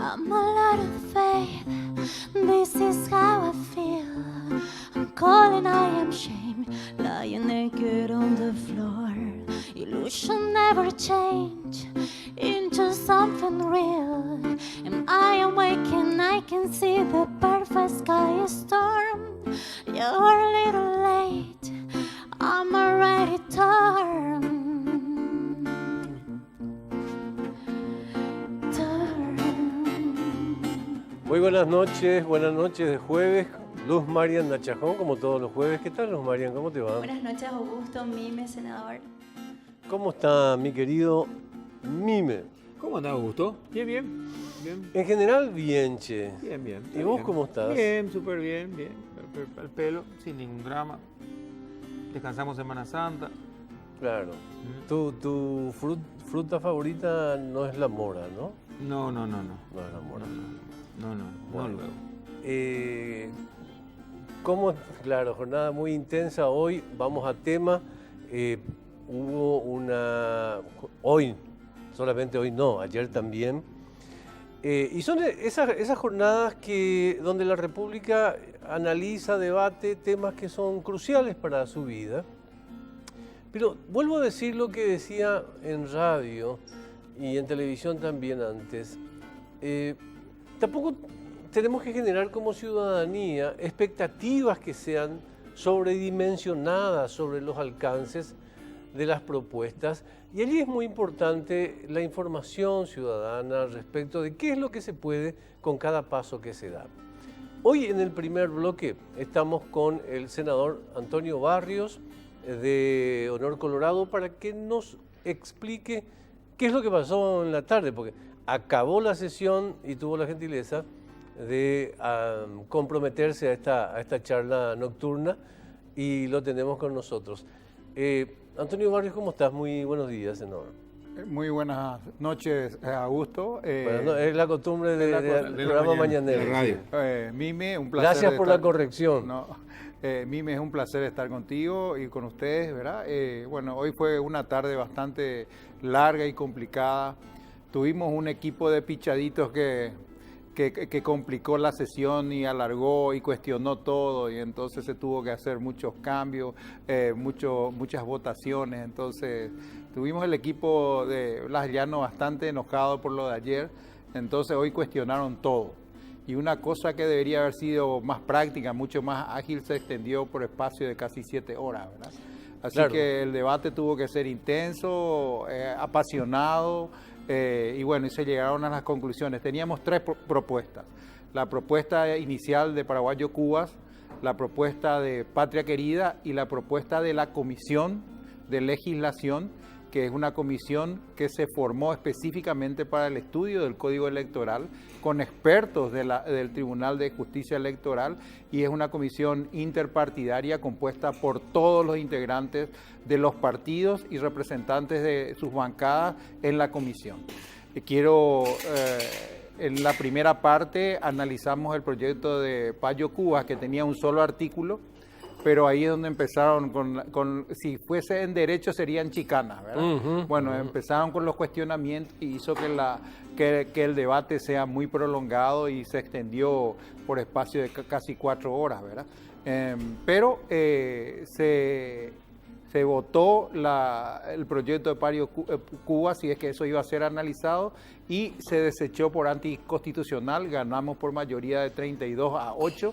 I'm a lot of faith, this is how I feel. I'm calling, I am shame, lying naked on the floor. Illusion never change into something real. And I am waking, I can see the perfect sky storm. You're a little late, I'm already torn. Muy buenas noches de jueves. Luz Marian Nachajón, como todos los jueves. ¿Qué tal, Luz Marian? ¿Cómo te va? Buenas noches, Augusto, Mime, senador. ¿Cómo está mi querido Mime? ¿Cómo andás, Augusto? Bien. En general, bien, che. Bien. ¿Y vos bien. cómo estás? Bien, súper bien. Al pelo, sin ningún drama. Descansamos Semana Santa. Claro. Tu fruta favorita no es la mora, ¿no? No. No es la mora. No Bueno. luego. ¿Cómo? Claro, jornada muy intensa. Hoy vamos a tema. Hubo hoy, solamente hoy no, ayer también. Y son esas jornadas donde la República analiza, debate temas que son cruciales para su vida. Pero vuelvo a decir lo que decía en radio y en televisión también antes. Tampoco tenemos que generar como ciudadanía expectativas que sean sobredimensionadas sobre los alcances de las propuestas. Y allí es muy importante la información ciudadana respecto de qué es lo que se puede con cada paso que se da. Hoy en el primer bloque estamos con el senador Antonio Barrios de Honor Colorado para que nos explique qué es lo que pasó en la tarde, porque acabó la sesión y tuvo la gentileza de comprometerse a esta charla nocturna y lo tenemos con nosotros. Antonio Barrios, ¿cómo estás? Muy buenos días, senador. Muy buenas noches, Augusto. Bueno, es la costumbre del programa mañanero. De radio. Mime, un placer. Gracias por la corrección. Mime, es un placer estar contigo y con ustedes, ¿verdad? Bueno, hoy fue una tarde bastante larga y complicada. Tuvimos un equipo de pichaditos que complicó la sesión y alargó y cuestionó todo, y entonces se tuvo que hacer muchos cambios, muchas votaciones. Entonces tuvimos el equipo de Blas Llano bastante enojado por lo de ayer, entonces hoy cuestionaron todo. Y una cosa que debería haber sido más práctica, mucho más ágil, se extendió por espacio de casi 7 horas, ¿verdad? Así claro. Que el debate tuvo que ser intenso, apasionado, y bueno, y se llegaron a las conclusiones. Teníamos 3 propuestas. La propuesta inicial de Paraguayo Cubas, la propuesta de Patria Querida y la propuesta de la Comisión de Legislación, que es una comisión que se formó específicamente para el estudio del Código Electoral, con expertos del Tribunal de Justicia Electoral, y es una comisión interpartidaria compuesta por todos los integrantes de los partidos y representantes de sus bancadas en la comisión. En la primera parte analizamos el proyecto de Payo Cubas, que tenía un solo artículo, pero ahí es donde empezaron si fuese en derecho serían chicanas, ¿verdad? Empezaron con los cuestionamientos y hizo que el debate sea muy prolongado y se extendió por espacio de casi 4 horas, ¿verdad? Pero se votó el proyecto de Payo Cubas, si es que eso iba a ser analizado, y se desechó por anticonstitucional. Ganamos por mayoría de 32-8.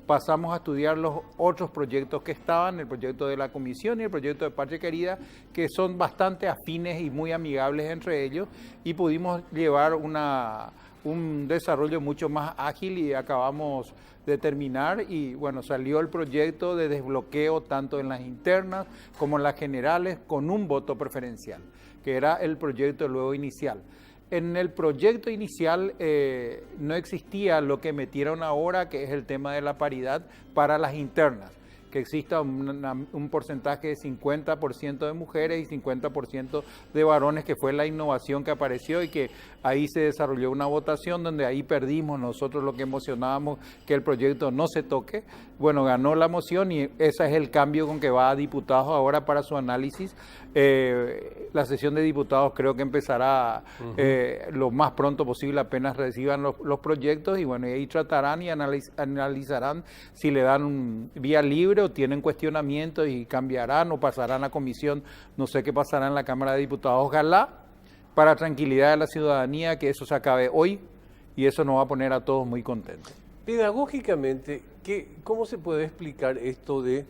Pasamos a estudiar los otros proyectos que estaban, el proyecto de la comisión y el proyecto de Patria Querida, que son bastante afines y muy amigables entre ellos, y pudimos llevar un desarrollo mucho más ágil y acabamos de terminar, y bueno, salió el proyecto de desbloqueo tanto en las internas como en las generales con un voto preferencial, que era el proyecto luego inicial. En el proyecto inicial no existía lo que metieron ahora, que es el tema de la paridad para las internas, que exista un porcentaje de 50% de mujeres y 50% de varones, que fue la innovación que apareció y que ahí se desarrolló una votación donde ahí perdimos nosotros lo que emocionábamos, que el proyecto no se toque. Bueno, ganó la moción y ese es el cambio con que va a diputados ahora para su análisis. La sesión de diputados creo que empezará lo más pronto posible apenas reciban los proyectos, y bueno, y ahí tratarán y analizarán si le dan vía libre o tienen cuestionamientos y cambiarán o pasarán a comisión. No sé qué pasará en la Cámara de Diputados. Ojalá, para tranquilidad de la ciudadanía, que eso se acabe hoy, y eso nos va a poner a todos muy contentos. Pedagógicamente, ¿cómo se puede explicar esto de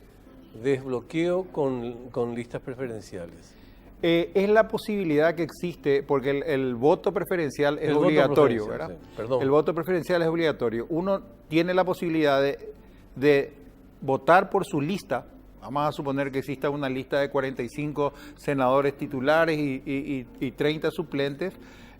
desbloqueo con listas preferenciales? Es la posibilidad que existe, porque el voto preferencial es obligatorio, ¿verdad? Sí, perdón. El voto preferencial es obligatorio. Uno tiene la posibilidad de votar por su lista. Vamos a suponer que exista una lista de 45 senadores titulares y 30 suplentes,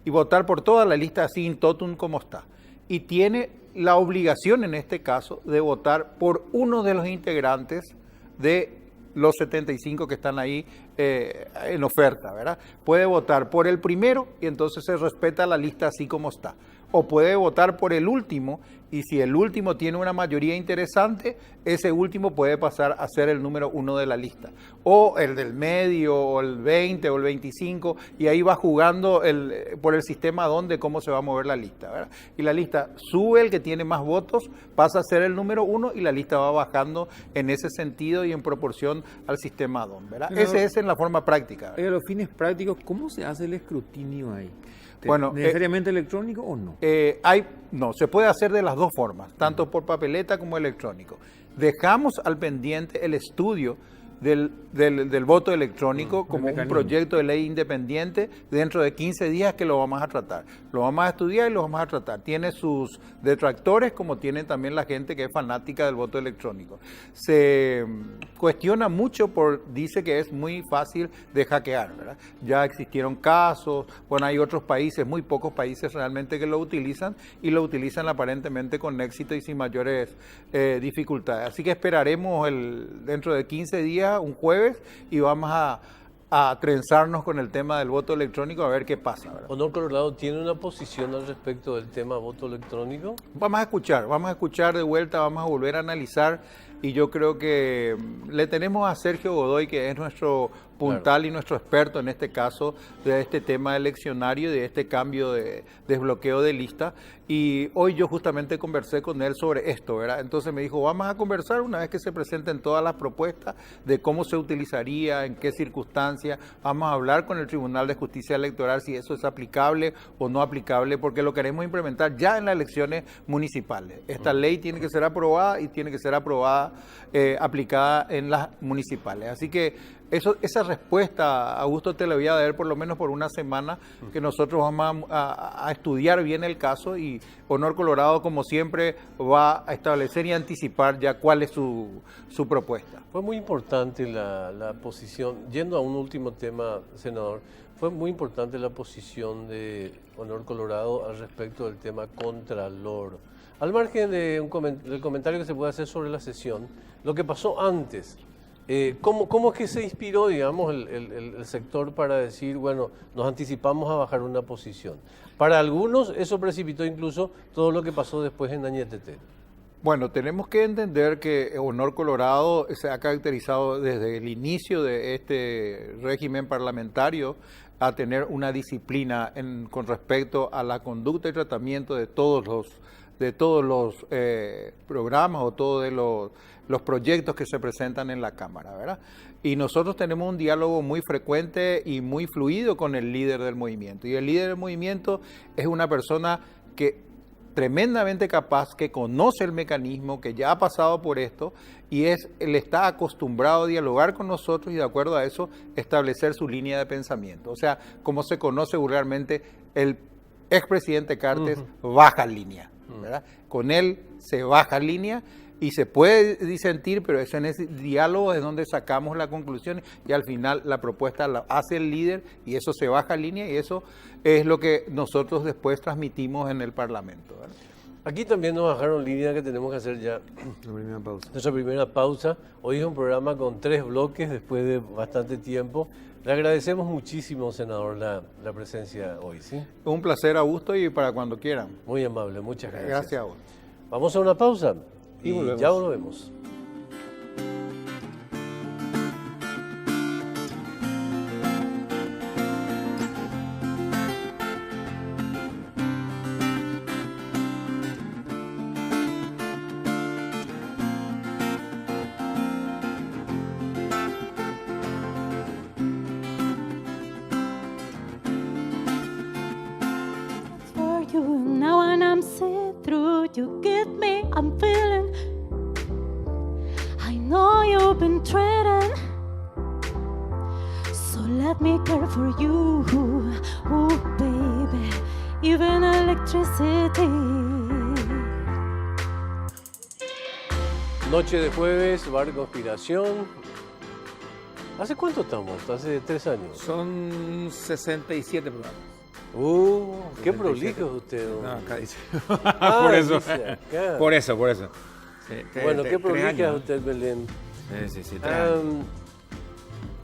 y votar por toda la lista así in totum como está. Y tiene la obligación en este caso de votar por uno de los integrantes de los 75 que están ahí en oferta, ¿verdad? Puede votar por el primero y entonces se respeta la lista así como está. O puede votar por el último, y si el último tiene una mayoría interesante, ese último puede pasar a ser el número 1 de la lista. O el del medio, o el 20, o el 25, y ahí va jugando por el sistema cómo se va a mover la lista, ¿verdad? Y la lista sube, el que tiene más votos pasa a ser el número 1, y la lista va bajando en ese sentido y en proporción al sistema ¿verdad? Pero, Ese es en la forma práctica, ¿verdad? A los fines prácticos, ¿cómo se hace el escrutinio ahí? Bueno, ¿necesariamente electrónico o no? No, se puede hacer de las dos formas, tanto por papeleta como electrónico. Dejamos al pendiente el estudio del voto electrónico como un proyecto de ley independiente dentro de 15 días, que lo vamos a tratar. Lo vamos a estudiar y lo vamos a tratar. Tiene sus detractores, como tiene también la gente que es fanática del voto electrónico. Se cuestiona mucho dice que es muy fácil de hackear, ¿verdad? Ya existieron casos, bueno, hay otros países, muy pocos países realmente que lo utilizan, y lo utilizan aparentemente con éxito y sin mayores dificultades. Así que esperaremos dentro de 15 días, un jueves, y vamos a trenzarnos con el tema del voto electrónico a ver qué pasa, ¿verdad? ¿Honor Colorado tiene una posición al respecto del tema voto electrónico? Vamos a escuchar de vuelta, vamos a volver a analizar, y yo creo que le tenemos a Sergio Godoy, que es nuestro puntal y nuestro experto en este caso de este tema eleccionario y de este cambio de desbloqueo de lista. Y hoy yo justamente conversé con él sobre esto, ¿verdad? Entonces me dijo, vamos a conversar una vez que se presenten todas las propuestas de cómo se utilizaría, en qué circunstancias. Vamos a hablar con el Tribunal de Justicia Electoral si eso es aplicable o no aplicable, porque lo queremos implementar ya en las elecciones municipales. Esta ley tiene que ser aprobada y tiene que ser aprobada, aplicada en las municipales. Así que esa respuesta, Augusto, te la voy a dar por lo menos por una semana, que nosotros vamos a estudiar bien el caso, y Honor Colorado, como siempre, va a establecer y anticipar ya cuál es su propuesta. Fue muy importante la posición, yendo a un último tema, senador, fue muy importante la posición de Honor Colorado al respecto del tema Contralor. Al margen del comentario que se puede hacer sobre la sesión, lo que pasó antes. ¿Cómo es que se inspiró, digamos, el sector para decir, bueno, nos anticipamos a bajar una posición? Para algunos eso precipitó incluso todo lo que pasó después en Añetete. Bueno, tenemos que entender que Honor Colorado se ha caracterizado desde el inicio de este régimen parlamentario a tener una disciplina con respecto a la conducta y tratamiento de todos los programas o todos los proyectos que se presentan en la Cámara, ¿verdad? Y nosotros tenemos un diálogo muy frecuente y muy fluido con el líder del movimiento. Y el líder del movimiento es una persona que tremendamente capaz, que conoce el mecanismo, que ya ha pasado por esto, y él está acostumbrado a dialogar con nosotros y de acuerdo a eso establecer su línea de pensamiento. O sea, como se conoce vulgarmente, el expresidente Cartes baja línea, ¿verdad? Con él se baja línea y se puede disentir, pero es en ese diálogo es donde sacamos la conclusión y al final la propuesta la hace el líder y eso se baja línea y eso es lo que nosotros después transmitimos en el Parlamento, ¿verdad? Aquí también nos bajaron línea que tenemos que hacer ya La primera pausa. nuestra primera pausa. Hoy es un programa con 3 bloques después de bastante tiempo. Le agradecemos muchísimo, senador, la presencia hoy, ¿sí? Un placer, Augusto, y para cuando quieran. Muy amable, muchas gracias. Gracias a vos. Vamos a una pausa y volvemos. ya volvemos. For you now and I'm see through you get me I'm feeling I know you've been trading so let me care for you oh baby even electricity. Noche de jueves, Bar Conspiración. ¿Hace cuánto estamos? ¿Hace 3 años? Son 67 programas. Qué 77. prolijo es usted. No, ¿no? acá dice. Ah, por eso. dice acá. Por eso, por eso. Sí, Bueno, qué 3 prolija es años. usted, Belén. Sí, 3 años.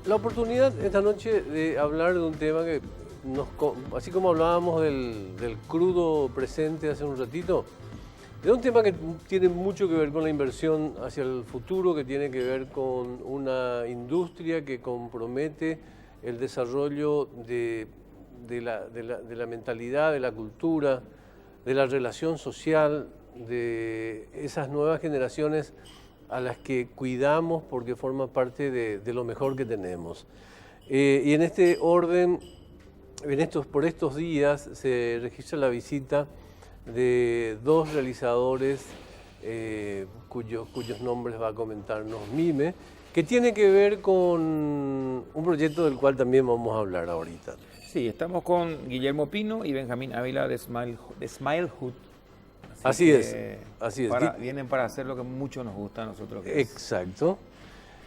La oportunidad esta noche de hablar de un tema que, así como hablábamos del crudo presente hace un ratito, de un tema que tiene mucho que ver con la inversión hacia el futuro, que tiene que ver con una industria que compromete el desarrollo de la mentalidad, de la cultura, de la relación social, de esas nuevas generaciones a las que cuidamos porque forma parte de lo mejor que tenemos. Y en este orden, por estos días, se registra la visita de 2 realizadores cuyos nombres va a comentarnos Mime, que tiene que ver con un proyecto del cual también vamos a hablar ahorita. Sí, estamos con Guillermo Pino y Benjamín Ávila de Smilehood. Así es. Vienen para hacer lo que mucho nos gusta a nosotros. Que es Exacto.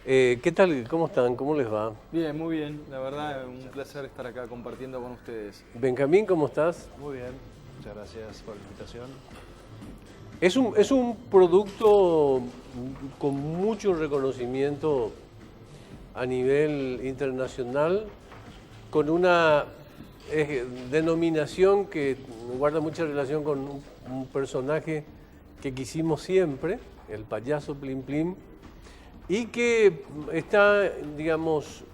¿Qué tal? ¿Cómo están? ¿Cómo les va? Bien, muy bien. La verdad, un placer estar acá compartiendo con ustedes. Benjamín, ¿cómo estás? Muy bien, muchas gracias por la invitación. Es un producto con mucho reconocimiento a nivel internacional, con una denominación que guarda mucha relación con un personaje que quisimos siempre, el payaso Plim Plim, y que está, digamos,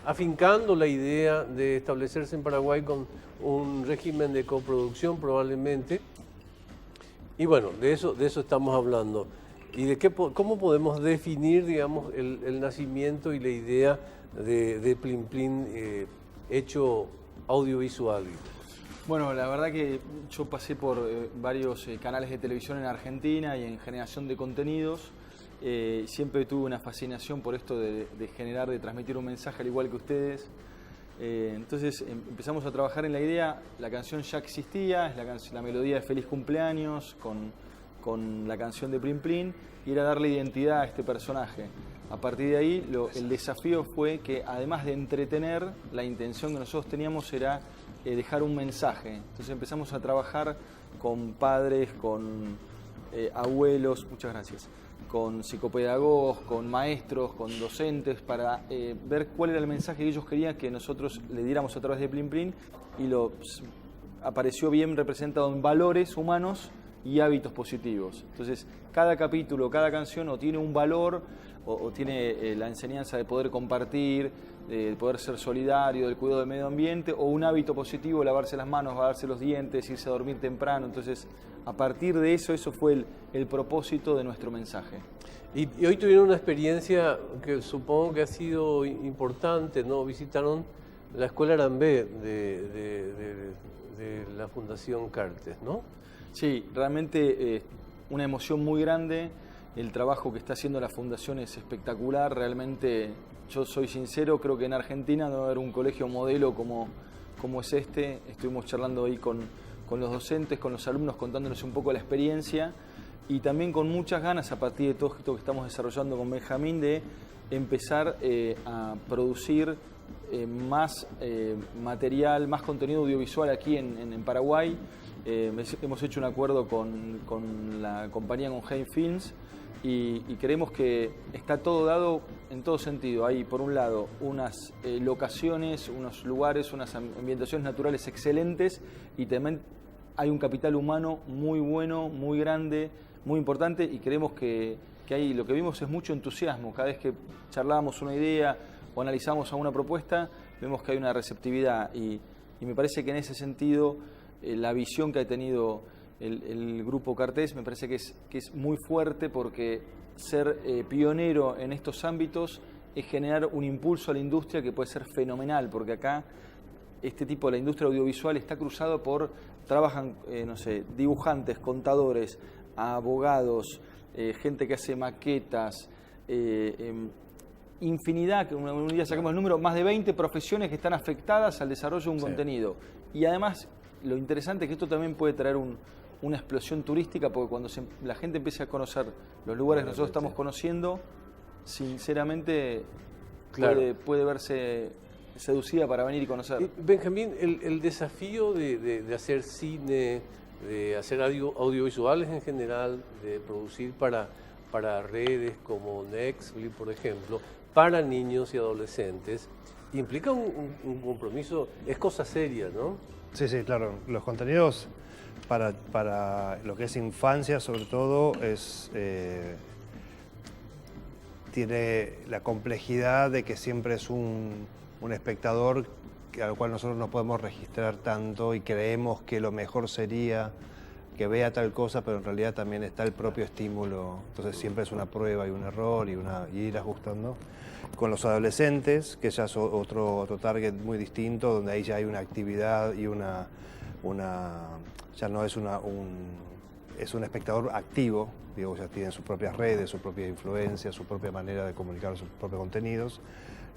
afincando la idea de establecerse en Paraguay con un régimen de coproducción probablemente. Y bueno, de eso estamos hablando. Y de cómo podemos definir, digamos, el nacimiento y la idea de Plim Plim hecho audiovisual. Bueno, la verdad que yo pasé por varios canales de televisión en Argentina y en generación de contenidos. Siempre tuve una fascinación por esto de generar, de transmitir un mensaje al igual que ustedes. Entonces empezamos a trabajar en la idea, la canción ya existía, es la melodía de Feliz Cumpleaños con la canción de Plim Plim, y era darle identidad a este personaje. A partir de ahí el desafío fue que además de entretener, la intención que nosotros teníamos era dejar un mensaje. Entonces empezamos a trabajar con padres, con abuelos, muchas gracias, con psicopedagogos, con maestros, con docentes, para ver cuál era el mensaje que ellos querían que nosotros le diéramos a través de Plim Plim, y apareció bien representado en valores humanos y hábitos positivos. Entonces, cada capítulo, cada canción o tiene un valor o tiene la enseñanza de poder compartir, de poder ser solidario, del cuidado del medio ambiente, o un hábito positivo, lavarse las manos, lavarse los dientes, irse a dormir temprano. Entonces, a partir de eso fue el propósito de nuestro mensaje. Y hoy tuvieron una experiencia que supongo que ha sido importante, ¿no? Visitaron la Escuela Arambé de la Fundación Cartes, ¿no? Sí, realmente una emoción muy grande. El trabajo que está haciendo la Fundación es espectacular. Realmente, yo soy sincero, creo que en Argentina no va a haber un colegio modelo como es este. Estuvimos charlando ahí con los docentes, con los alumnos, contándonos un poco la experiencia, y también con muchas ganas, a partir de todo esto que estamos desarrollando con Benjamín, de empezar a producir más material, más contenido audiovisual aquí en Paraguay. hemos hecho un acuerdo con la compañía, con Heim Films, y creemos que está todo dado en todo sentido. Hay, por un lado, unas locaciones, unos lugares, unas ambientaciones naturales excelentes, y también hay un capital humano muy bueno, muy grande, muy importante, y creemos que hay, lo que vimos es mucho entusiasmo. Cada vez que charlábamos una idea o analizamos alguna propuesta, vemos que hay una receptividad, y me parece que en ese sentido la visión que ha tenido el Grupo Cartés me parece que es muy fuerte, porque ser pionero en estos ámbitos es generar un impulso a la industria que puede ser fenomenal, porque acá este tipo de la industria audiovisual está cruzado trabajan, no sé, dibujantes, contadores, abogados, gente que hace maquetas, infinidad, que un día sacamos el número, más de 20 profesiones que están afectadas al desarrollo de un contenido. Y además, lo interesante es que esto también puede traer una explosión turística, porque cuando la gente empiece a conocer los lugares que nosotros estamos conociendo, sinceramente puede verse seducida para venir y conocer. Benjamín, el desafío de hacer cine, de hacer audiovisuales en general, de producir para redes como Netflix, por ejemplo, para niños y adolescentes, implica un compromiso, es cosa seria, ¿no? Sí, sí, claro. Los contenidos para lo que es infancia, sobre todo, tiene la complejidad de que siempre es un espectador al cual nosotros no podemos registrar tanto, y creemos que lo mejor sería que vea tal cosa, pero en realidad también está el propio estímulo. Entonces siempre es una prueba y un error y ir ajustando. Con los adolescentes, que ya es otro target muy distinto, donde ahí ya hay una actividad y ya no es es un espectador activo, digo, ya tienen sus propias redes, su propia influencia, su propia manera de comunicar sus propios contenidos.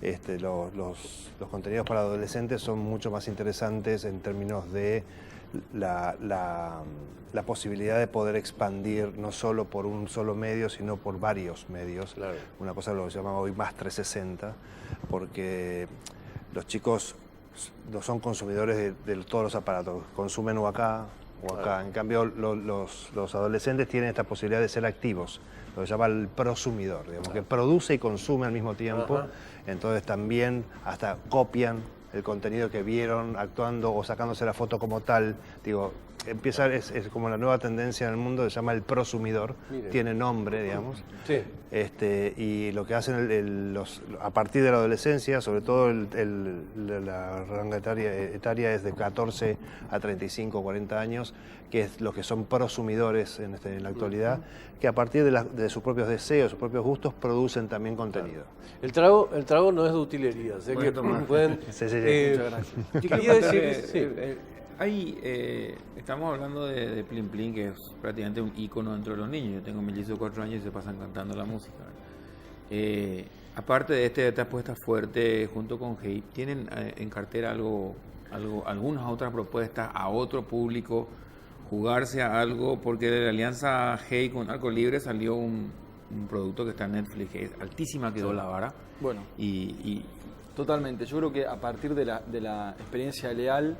Los contenidos para adolescentes son mucho más interesantes en términos de la posibilidad de poder expandir no solo por un solo medio, sino por varios medios. Claro. Una cosa lo llamamos hoy más 360, porque los chicos no son consumidores de todos los aparatos, consumen o acá o acá. Claro. En cambio, los adolescentes tienen esta posibilidad de ser activos, lo que se llama el prosumidor, digamos, que produce y consume al mismo tiempo. Ajá. Entonces también hasta copian el contenido que vieron actuando o sacándose la foto como tal. Digo, es como la nueva tendencia en el mundo, se llama el prosumidor. Miren. Tiene nombre, digamos. Sí. Y lo que hacen a partir de la adolescencia, sobre todo la ranga etaria es de 14 a 35 o 40 años, que es lo que son prosumidores en la actualidad, que a partir de sus propios deseos, sus propios gustos, producen también contenido. Claro. El trago no es de utilería, sé que pueden... Sí, muchas gracias. Yo quería decir... Estamos hablando de Plin Plin, que es prácticamente un ícono dentro de los niños. Yo tengo mellizos de 4 años y se pasan cantando la música. Aparte de esta apuesta fuerte junto con Hey, ¿tienen en cartera algunas otras propuestas a otro público, jugarse a algo? Porque de la alianza Hey con Arco Libre salió un producto que está en Netflix, que es altísima, quedó la vara. Bueno. Totalmente, yo creo que a partir de la experiencia Leal,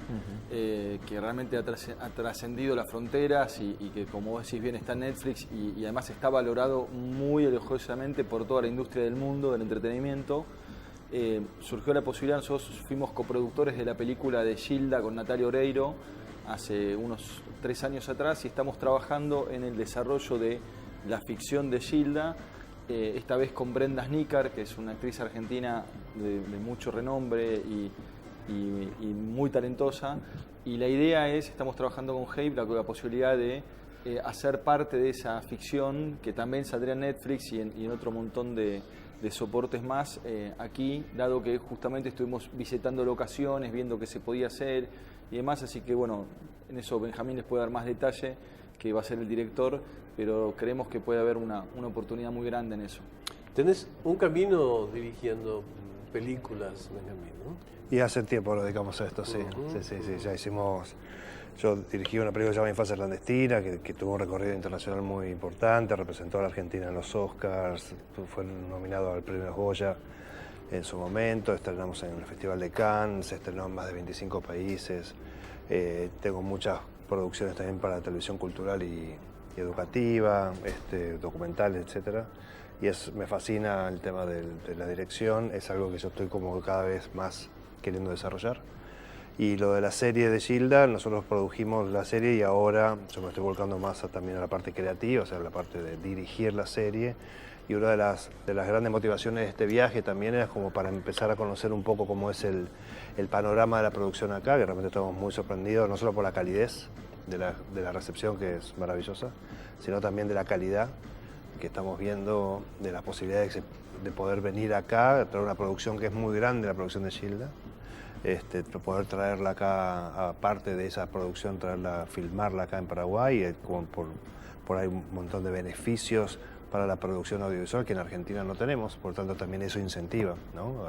que realmente ha trascendido las fronteras y que, como vos decís bien, está en Netflix y además está valorado muy elogiosamente por toda la industria del mundo, del entretenimiento, surgió la posibilidad. Nosotros fuimos coproductores de la película de Gilda con Natalia Oreiro hace unos 3 años atrás, y estamos trabajando en el desarrollo de la ficción de Gilda, esta vez con Brenda Snicker, que es una actriz argentina de mucho renombre y muy talentosa. Y la idea estamos trabajando con Hey, la posibilidad de hacer parte de esa ficción, que también saldría en Netflix y en otro montón de soportes más aquí, dado que justamente estuvimos visitando locaciones, viendo qué se podía hacer y demás. Así que bueno, en eso Benjamín les puede dar más detalle, que va a ser el director, pero creemos que puede haber una oportunidad muy grande en eso. Tenés un camino dirigiendo películas, Benjamín, ¿no? Y hace tiempo lo dedicamos a esto, sí. Sí, ya hicimos... Yo dirigí una película llamada Infancia Clandestina, que tuvo un recorrido internacional muy importante, representó a la Argentina en los Oscars, fue nominado al Premio Goya en su momento, estrenamos en el Festival de Cannes, se estrenó en más de 25 países. Tengo muchas producciones también para televisión cultural y educativa, documentales, etcétera. Y me fascina el tema de la dirección, es algo que yo estoy como cada vez más queriendo desarrollar. Y lo de la serie de Gilda, nosotros produjimos la serie y ahora yo me estoy volcando más también a la parte creativa, o sea, a la parte de dirigir la serie. Y una de las grandes motivaciones de este viaje también era como para empezar a conocer un poco cómo es el panorama de la producción acá, que realmente estamos muy sorprendidos, no solo por la calidez de la recepción, que es maravillosa, sino también de la calidad que estamos viendo, de las posibilidades de poder venir acá, traer una producción que es muy grande, la producción de Gilda, poder traerla acá, aparte de esa producción, filmarla acá en Paraguay, por ahí un montón de beneficios para la producción audiovisual que en Argentina no tenemos, por tanto también eso incentiva, ¿no?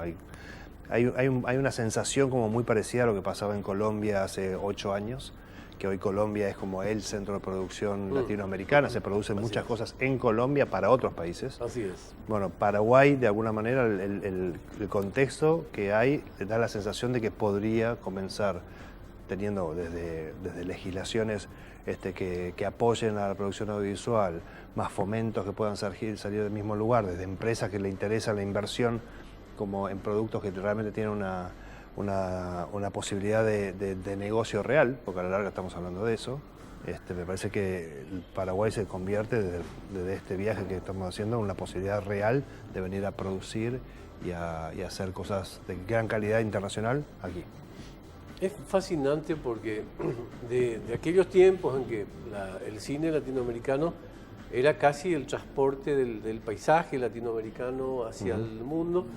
Hay una sensación como muy parecida a lo que pasaba en Colombia hace 8 años, que hoy Colombia es como el centro de producción latinoamericana, se producen muchas cosas en Colombia para otros países. Así es. Bueno, Paraguay, de alguna manera, el contexto que hay da la sensación de que podría comenzar teniendo desde legislaciones que apoyen a la producción audiovisual, más fomentos que puedan salir del mismo lugar, desde empresas que le interesa la inversión como en productos que realmente tienen una posibilidad de negocio real, porque a la larga estamos hablando de eso. Me parece que el Paraguay se convierte desde este viaje que estamos haciendo en una posibilidad real de venir a producir y a hacer cosas de gran calidad internacional aquí. Es fascinante porque de aquellos tiempos en que el cine latinoamericano era casi el transporte del paisaje latinoamericano hacia el mundo,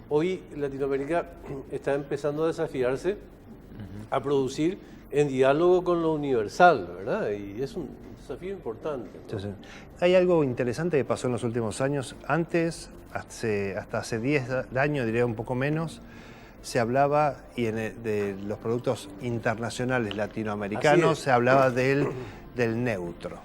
hoy Latinoamérica está empezando a desafiarse a producir en diálogo con lo universal, ¿verdad? Y es un desafío importante, ¿no? Sí, sí. Hay algo interesante que pasó en los últimos años. Antes, hasta hace 10 años, diría un poco menos, se hablaba de los productos internacionales latinoamericanos, se hablaba del neutro,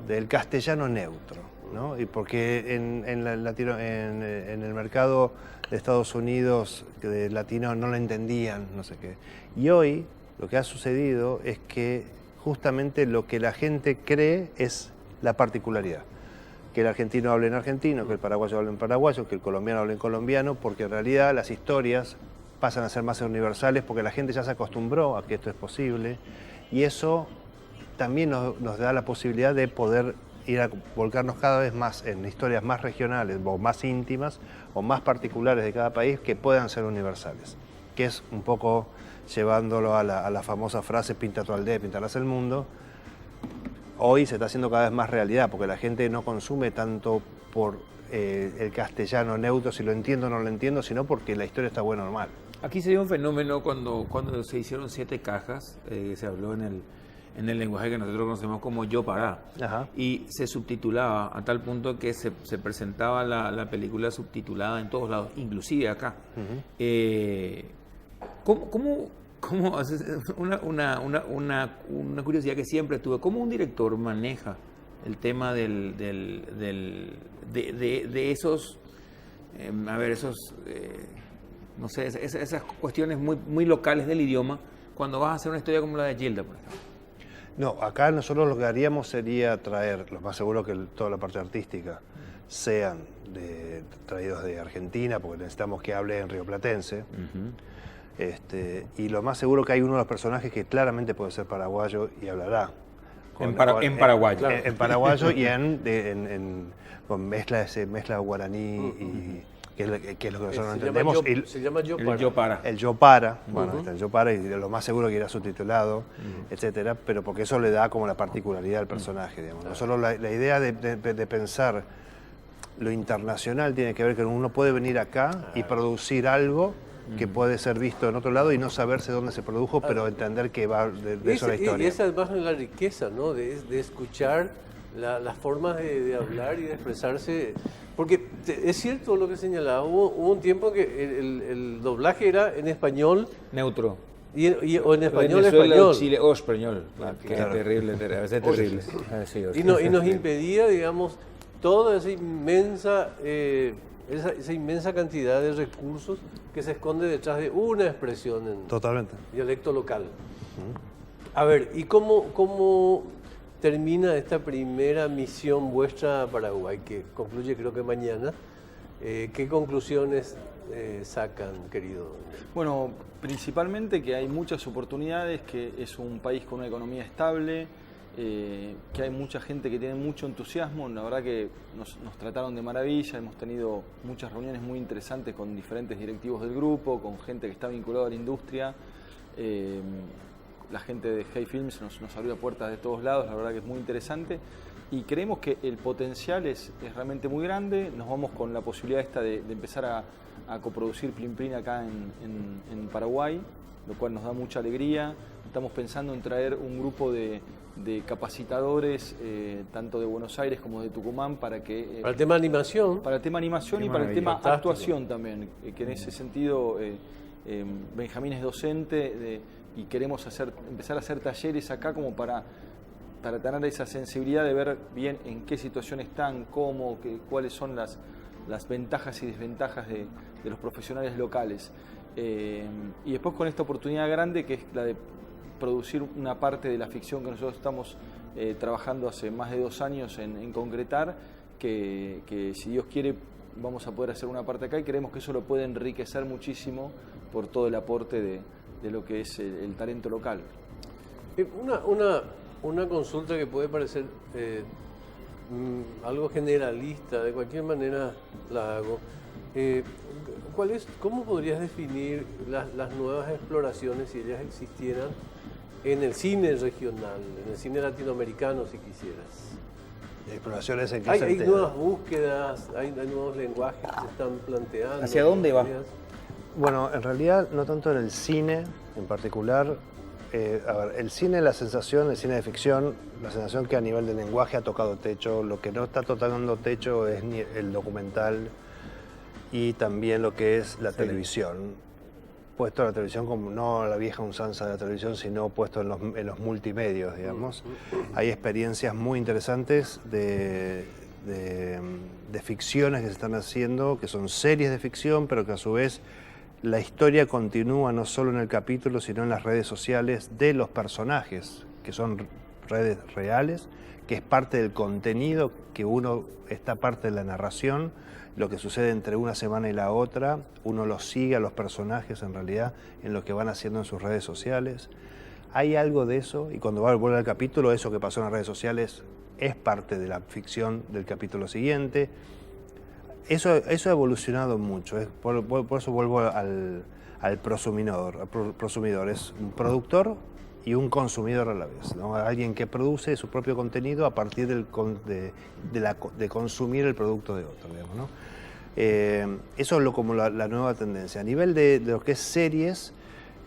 del castellano neutro, ¿no? Y porque en el mercado de Estados Unidos de latino no lo entendían, no sé qué. Y hoy lo que ha sucedido es que justamente lo que la gente cree es la particularidad. Que el argentino hable en argentino, que el paraguayo hable en paraguayo, que el colombiano hable en colombiano, porque en realidad las historias pasan a ser más universales porque la gente ya se acostumbró a que esto es posible y eso también nos da la posibilidad de poder ir a volcarnos cada vez más en historias más regionales o más íntimas o más particulares de cada país que puedan ser universales, que es un poco llevándolo a la famosa frase pinta tu aldea, pintarás el mundo. Hoy se está haciendo cada vez más realidad porque la gente no consume tanto por el castellano neutro, si lo entiendo o no lo entiendo, sino porque la historia está buena o mal. Aquí se dio un fenómeno cuando se hicieron 7 cajas, se habló en el lenguaje que nosotros conocemos como Yo Pará. Ajá. Y se subtitulaba a tal punto que se presentaba la película subtitulada en todos lados, inclusive acá. ¿Cómo haces una curiosidad que siempre tuve? ¿Cómo un director maneja el tema de esos, no sé, esas cuestiones muy locales del idioma cuando vas a hacer una historia como la de Gilda, por ejemplo? No, acá nosotros lo que haríamos sería traer, lo más seguro que toda la parte artística sean traídos de Argentina, porque necesitamos que hable en rioplatense. Y lo más seguro que hay uno de los personajes que claramente puede ser paraguayo y hablará. En paraguayo. En paraguayo y con mezcla guaraní y que es lo que nosotros no entendemos. Se llama Yo Para. El Yo Para, bueno, el Yo Para, y lo más seguro que irá subtitulado, etcétera, pero porque eso le da como la particularidad al personaje, digamos. Nosotros la idea de pensar lo internacional tiene que ver que uno puede venir acá y producir algo que puede ser visto en otro lado y no saberse dónde se produjo, pero entender que va de eso la historia. Y esa es más la riqueza, ¿no? De escuchar las formas de hablar y de expresarse. Porque es cierto lo que señalaba, hubo un tiempo que el doblaje era en español. Neutro. O en español, español. Chile o español. Claro. Que es terrible, a veces es terrible. Y nos impedía, digamos, toda esa inmensa cantidad de recursos que se esconde detrás de una expresión en Totalmente. dialecto local. A ver, ¿y cómo termina esta primera misión vuestra a Paraguay, que concluye creo que mañana? ¿Qué conclusiones sacan, querido? Bueno, principalmente que hay muchas oportunidades, que es un país con una economía estable, que hay mucha gente que tiene mucho entusiasmo. La verdad que nos trataron de maravilla, hemos tenido muchas reuniones muy interesantes con diferentes directivos del grupo, con gente que está vinculada a la industria. La gente de Hey Films nos abrió puertas de todos lados, la verdad que es muy interesante. Y creemos que el potencial es realmente muy grande. Nos vamos con la posibilidad esta de empezar a coproducir Plin Plin acá en Paraguay, lo cual nos da mucha alegría. Estamos pensando en traer un grupo de capacitadores, tanto de Buenos Aires como de Tucumán, para que... Para el tema animación. Para el tema animación y para el tema actuación también, que en ese sentido Benjamín es docente y queremos empezar a hacer talleres acá como para tener esa sensibilidad de ver bien en qué situación están, cuáles son las ventajas y desventajas de los profesionales locales. Y después con esta oportunidad grande que es la de producir una parte de la ficción que nosotros estamos trabajando hace más de 2 años en concretar, que si Dios quiere vamos a poder hacer una parte acá y creemos que eso lo puede enriquecer muchísimo por todo el aporte de lo que es el talento local. Una consulta que puede parecer algo generalista, de cualquier manera la hago. ¿Cómo podrías definir las nuevas exploraciones, si ellas existieran, en el cine regional, en el cine latinoamericano, si quisieras? ¿Exploraciones en qué Hay sentido? nuevas búsquedas, hay nuevos lenguajes que se están planteando. ¿Hacia dónde va? Bueno, en realidad no tanto en el cine en particular. A ver, el cine, el cine de ficción, la sensación que a nivel de lenguaje ha tocado techo. Lo que no está tocando techo es ni el documental y también lo que es la televisión. Puesto la televisión como no la vieja usanza de la televisión, sino puesto en los multimedios, digamos. Hay experiencias muy interesantes de ficciones que se están haciendo, que son series de ficción, pero que a su vez la historia continúa no solo en el capítulo, sino en las redes sociales de los personajes, que son redes reales, que es parte del contenido, que está parte de la narración, lo que sucede entre una semana y la otra, uno los sigue a los personajes en realidad, en lo que van haciendo en sus redes sociales. Hay algo de eso, y cuando vuelve al capítulo, eso que pasó en las redes sociales es parte de la ficción del capítulo siguiente. Eso ha evolucionado mucho, por eso vuelvo al prosumidor. Es un productor y un consumidor a la vez, ¿no? Alguien que produce su propio contenido a partir de consumir el producto de otro, digamos, ¿no? Eso es como la nueva tendencia. A nivel de lo que es series,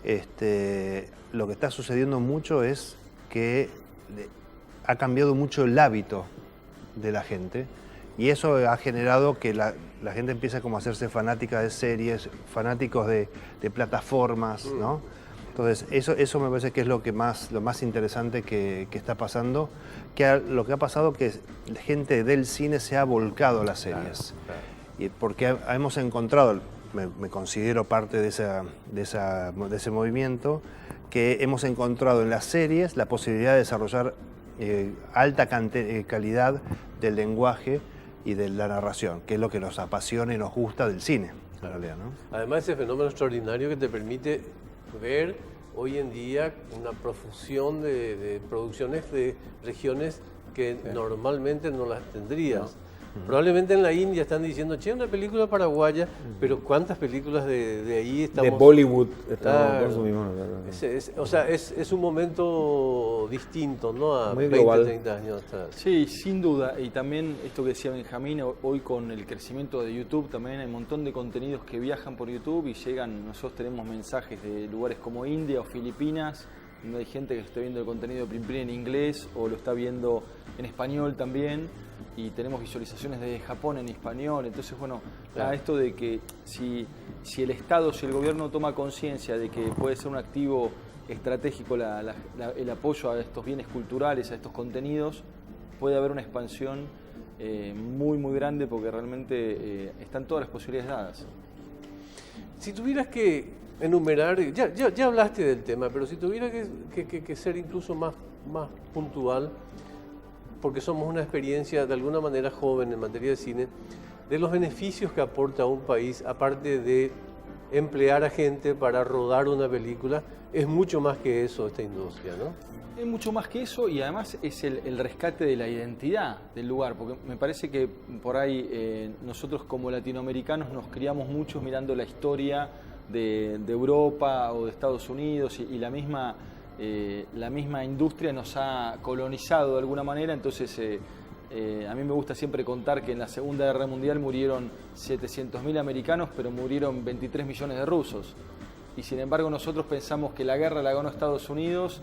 lo que está sucediendo mucho es que ha cambiado mucho el hábito de la gente. Y eso ha generado que la gente empiece como a hacerse fanática de series, fanáticos de plataformas, ¿no? Entonces, eso me parece que es lo más interesante que está pasando. Lo que ha pasado que la gente del cine se ha volcado a las series. Claro. Y porque hemos encontrado, me considero parte de ese movimiento, que hemos encontrado en las series la posibilidad de desarrollar alta calidad del lenguaje y de la narración, que es lo que nos apasiona y nos gusta del cine, en realidad, ¿no? Además, ese fenómeno extraordinario que te permite ver hoy en día una profusión de producciones de regiones que normalmente no las tendrías. Probablemente en la India están diciendo, che, una película paraguaya, pero ¿cuántas películas de ahí estamos? De Bollywood estamos consumiendo. Es un momento distinto, ¿no? A muy 20, global. 30 años atrás. Sí, sin duda. Y también esto que decía Benjamín, hoy con el crecimiento de YouTube también hay un montón de contenidos que viajan por YouTube y llegan, nosotros tenemos mensajes de lugares como India o Filipinas, donde hay gente que está viendo el contenido de Plin Plin en inglés o lo está viendo en español también. Y tenemos visualizaciones de Japón en español. Entonces, bueno, claro, esto de que si el Estado, si el gobierno toma conciencia de que puede ser un activo estratégico el apoyo a estos bienes culturales, a estos contenidos, puede haber una expansión muy, muy grande porque realmente están todas las posibilidades dadas. Si tuvieras que enumerar, ya hablaste del tema, pero si tuviera que ser incluso más puntual, porque somos una experiencia de alguna manera joven en materia de cine, de los beneficios que aporta a un país, aparte de emplear a gente para rodar una película, es mucho más que eso esta industria, ¿no? Es mucho más que eso y además es el rescate de la identidad del lugar, porque me parece que por ahí nosotros como latinoamericanos nos criamos mucho mirando la historia de Europa o de Estados Unidos y la misma industria nos ha colonizado de alguna manera, entonces a mí me gusta siempre contar que en la Segunda Guerra Mundial murieron 700.000 americanos, pero murieron 23 millones de rusos. Y sin embargo nosotros pensamos que la guerra la ganó Estados Unidos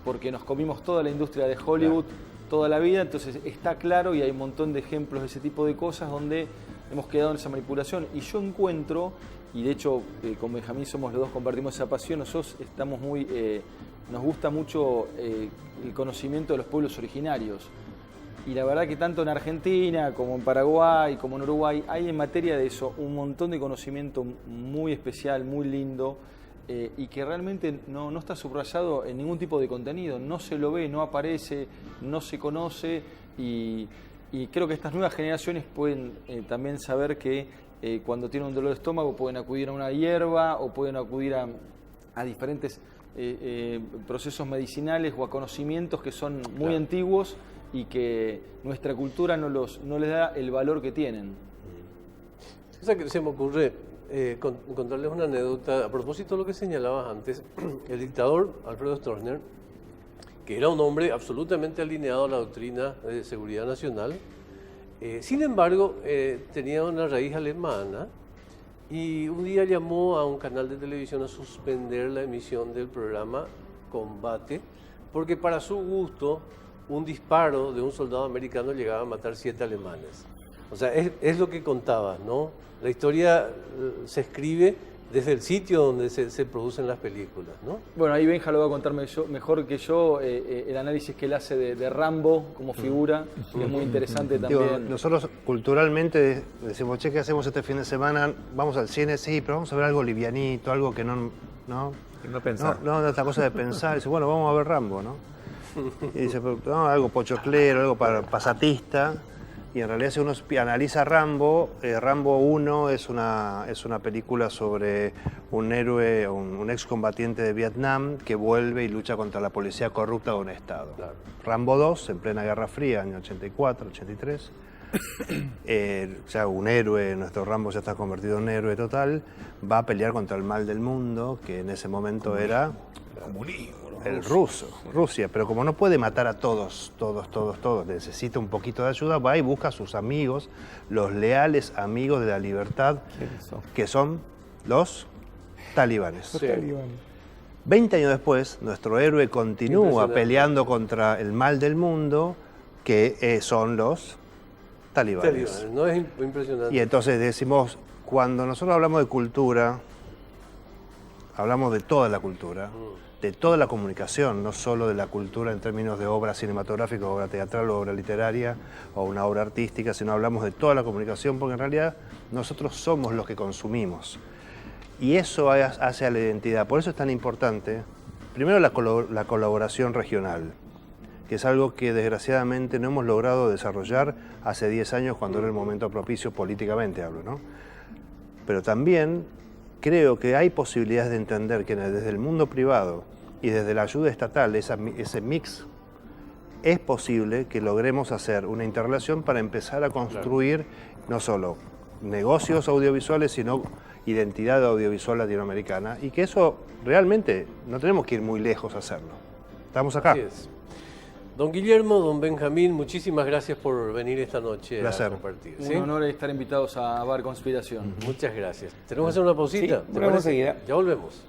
porque nos comimos toda la industria de Hollywood toda la vida, entonces está claro y hay un montón de ejemplos de ese tipo de cosas donde hemos quedado en esa manipulación. Y yo encuentro, y de hecho con Benjamín somos los dos, compartimos esa pasión, nosotros estamos nos gusta mucho el conocimiento de los pueblos originarios. Y la verdad que tanto en Argentina como en Paraguay como en Uruguay hay en materia de eso un montón de conocimiento muy especial, muy lindo, y que realmente no está subrayado en ningún tipo de contenido, no se lo ve, no aparece, no se conoce, y creo que estas nuevas generaciones pueden también saber que cuando tienen un dolor de estómago pueden acudir a una hierba o pueden acudir a diferentes procesos medicinales o a conocimientos que son muy antiguos y que nuestra cultura no les da el valor que tienen. O sea, que se me ocurre contarles una anécdota a propósito de lo que señalabas antes. El dictador Alfredo Stroessner, que era un hombre absolutamente alineado a la doctrina de seguridad nacional, sin embargo tenía una raíz alemana y un día llamó a un canal de televisión a suspender la emisión del programa Combate, porque para su gusto un disparo de un soldado americano llegaba a matar 7 alemanes. O sea, es lo que contaba, ¿no? La historia se escribe desde el sitio donde se producen las películas, ¿no? Bueno, ahí Benja lo va a contar mejor que yo, el análisis que él hace de Rambo como figura, que es muy interesante también. Digo, nosotros culturalmente decimos, che, ¿qué hacemos este fin de semana? Vamos al cine, sí, pero vamos a ver algo livianito, algo que no pensar. No, esta cosa de pensar. Dice, bueno, vamos a ver Rambo, ¿no? Y dice, no, algo pochoclero, algo para pasatista. Y en realidad si uno analiza Rambo, Rambo 1 es una película sobre un héroe, un excombatiente de Vietnam que vuelve y lucha contra la policía corrupta de un estado. Claro. Rambo 2, en plena Guerra Fría, año 84, 83. Ya un héroe, nuestro Rambo ya está convertido en héroe total, va a pelear contra el mal del mundo, que en ese momento era el Rusia, pero como no puede matar a todos, necesita un poquito de ayuda, va y busca a sus amigos, los leales amigos de la libertad, que son los talibanes. Sí. 20 años después, nuestro héroe continúa peleando contra el mal del mundo, que son los talibanes. ¿No es impresionante? Y entonces decimos, cuando nosotros hablamos de cultura, hablamos de toda la cultura, de toda la comunicación, no solo de la cultura en términos de obra cinematográfica, obra teatral, o obra literaria o una obra artística, sino hablamos de toda la comunicación, porque en realidad nosotros somos los que consumimos. Y eso hace a la identidad. Por eso es tan importante, primero, la colaboración regional, que es algo que desgraciadamente no hemos logrado desarrollar hace 10 años, cuando era el momento propicio políticamente, hablo, ¿no? Pero también creo que hay posibilidades de entender que desde el mundo privado y desde la ayuda estatal, ese mix, es posible que logremos hacer una interrelación para empezar a construir no solo negocios audiovisuales, sino identidad audiovisual latinoamericana, y que eso realmente no tenemos que ir muy lejos a hacerlo. Estamos acá. Así es. Don Guillermo, don Benjamín, muchísimas gracias por venir esta noche a compartir. ¿Sí? Un honor estar invitados a Bar Conspiración. Muchas gracias. ¿Tenemos que hacer una pausita? Sí, volvemos enseguida. Ya volvemos.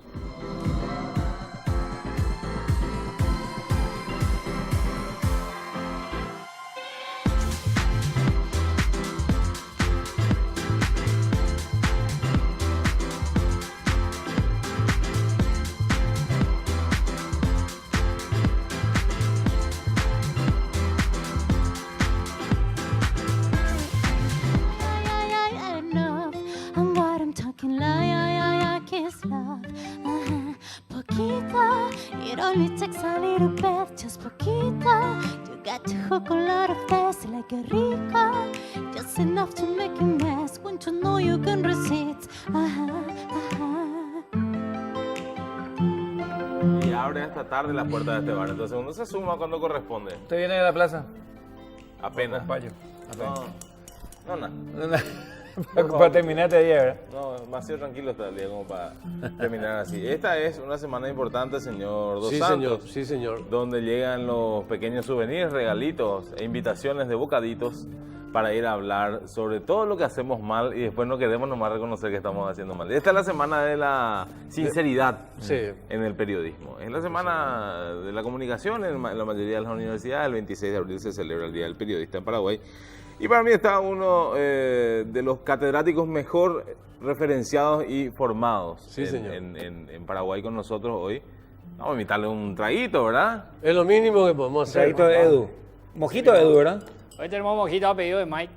Enough. And what I'm talking like is love. only takes a little bit, just poquito. You got to hook a lot of this like a rico, just enough to make a mess. When you know you can resist. Y abre esta tarde las puertas de este bar. Entonces uno se suma cuando corresponde. ¿Usted viene de la plaza? Apenas. Payo. No, nada. Para terminar este día, ¿verdad? No, demasiado tranquilo está el día como para terminar así. Esta es una semana importante, señor Dos Sí, Santos. señor, sí, señor. Donde llegan los pequeños souvenirs, regalitos e invitaciones de bocaditos para ir a hablar sobre todo lo que hacemos mal y después no queremos nomás reconocer que estamos haciendo mal. Esta es la semana de la sinceridad Sí. en el periodismo. Es la semana de la comunicación en la mayoría de las universidades. El 26 de abril se celebra el Día del Periodista en Paraguay. Y para mí está uno de los catedráticos mejor referenciados y formados Sí, señor. en Paraguay con nosotros hoy. Vamos a invitarle un traguito, ¿verdad? Es lo mínimo que podemos hacer. Traguito de Edu. Mojito de Edu, ¿verdad? Hoy tenemos mojito a pedido de Mike.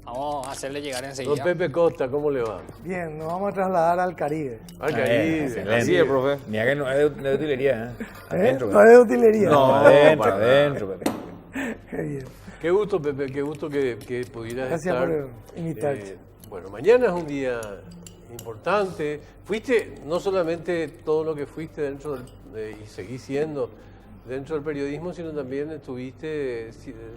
Vamos a hacerle llegar Don enseguida. Pepe Costa, ¿cómo le va? Bien, nos vamos a trasladar al Caribe. Al Caribe. excelente. Así es, profe. Mira que no es de utilería, ¿eh? Adentro, No es de utilería. No, adentro, para nada. adentro, Pepe. Qué bien. Qué gusto, Pepe, qué gusto que pudieras Gracias estar. por invitarte. Bueno, mañana es un día importante. Fuiste no solamente todo lo que fuiste dentro y seguís siendo dentro del periodismo, sino también estuviste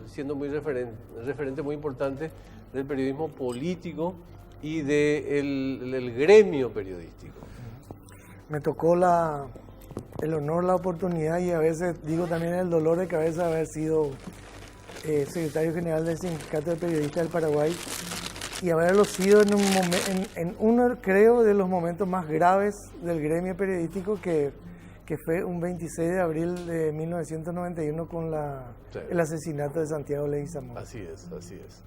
siendo muy referente muy importante del periodismo político y del gremio periodístico. Me tocó el honor, la oportunidad y a veces digo también el dolor de cabeza de haber sido secretario general del Sindicato de Periodistas del Paraguay y haberlo sido en uno, creo, de los momentos más graves del gremio periodístico que fue un 26 de abril de 1991 con Sí. el asesinato de Santiago Leguizamón. Así es, así es.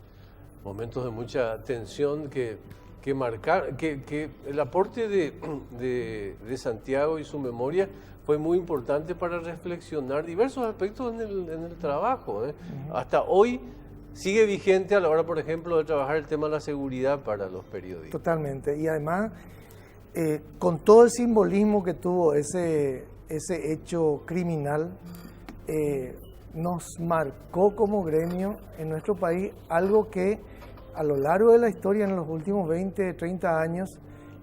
Momentos de mucha tensión que marcar, que el aporte de Santiago y su memoria fue muy importante para reflexionar diversos aspectos en el trabajo. Hasta hoy sigue vigente a la hora, por ejemplo, de trabajar el tema de la seguridad para los periodistas. Totalmente. Y además, con todo el simbolismo que tuvo ese hecho criminal, nos marcó como gremio en nuestro país algo que a lo largo de la historia, en los últimos 20, 30 años,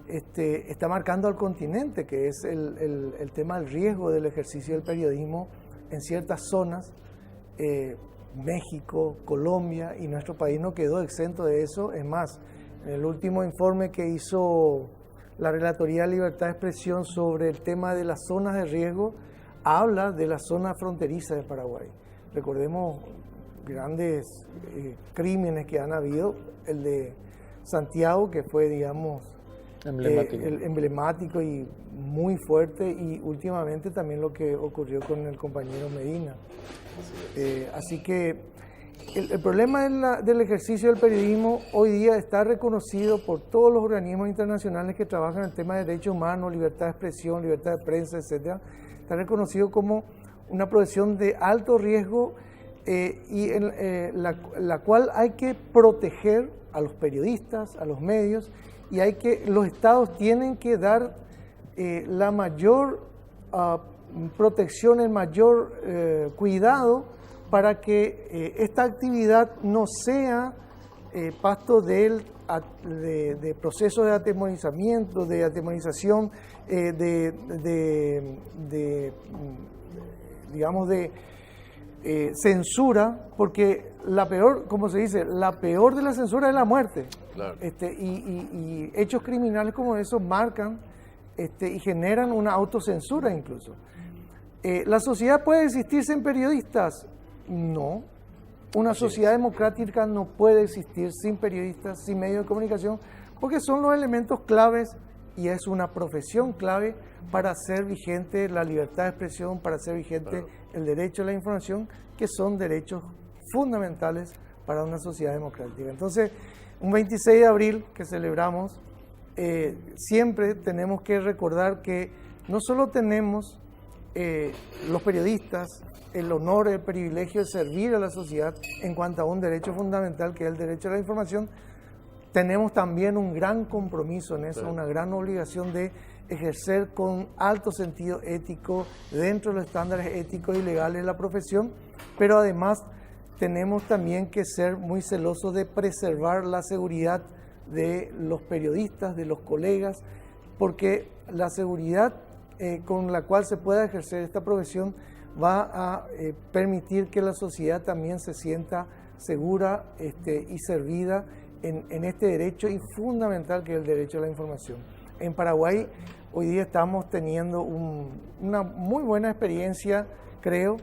está marcando al continente, que es el tema del riesgo del ejercicio del periodismo en ciertas zonas. México, Colombia, y nuestro país no quedó exento de eso. Es más, en el último informe que hizo la Relatoría de Libertad de Expresión sobre el tema de las zonas de riesgo, habla de la zona fronteriza de Paraguay. Recordemos grandes crímenes que han habido, el de Santiago, que fue, digamos, el emblemático y muy fuerte, y últimamente también lo que ocurrió con el compañero Medina. Así que el problema del ejercicio del periodismo hoy día está reconocido por todos los organismos internacionales que trabajan en el tema de derechos humanos, libertad de expresión, libertad de prensa, etc. Está reconocido como una profesión de alto riesgo y en la cual hay que proteger a los periodistas, a los medios, y los estados tienen que dar la mayor protección, el mayor cuidado para que esta actividad no sea pasto de procesos de atemorizamiento, de atemorización, digamos, de censura, porque la peor, como se dice, la peor de la censura es la muerte. Claro. Y hechos criminales como esos marcan y generan una autocensura incluso. ¿La sociedad puede existir sin periodistas? No. Una sociedad democrática no puede existir sin periodistas, sin medios de comunicación, porque son los elementos claves y es una profesión clave para hacer vigente la libertad de expresión, para hacer vigente el derecho a la información, que son derechos fundamentales para una sociedad democrática. Entonces, un 26 de abril que celebramos, siempre tenemos que recordar que no solo tenemos los periodistas el honor, el privilegio de servir a la sociedad en cuanto a un derecho fundamental que es el derecho a la información, tenemos también un gran compromiso en eso, una gran obligación de ejercer con alto sentido ético dentro de los estándares éticos y legales de la profesión, pero además tenemos también que ser muy celosos de preservar la seguridad de los periodistas, de los colegas, porque la seguridad con la cual se pueda ejercer esta profesión va a permitir que la sociedad también se sienta segura y servida en este derecho y fundamental que es el derecho a la información. En Paraguay hoy día estamos teniendo una muy buena experiencia, creo,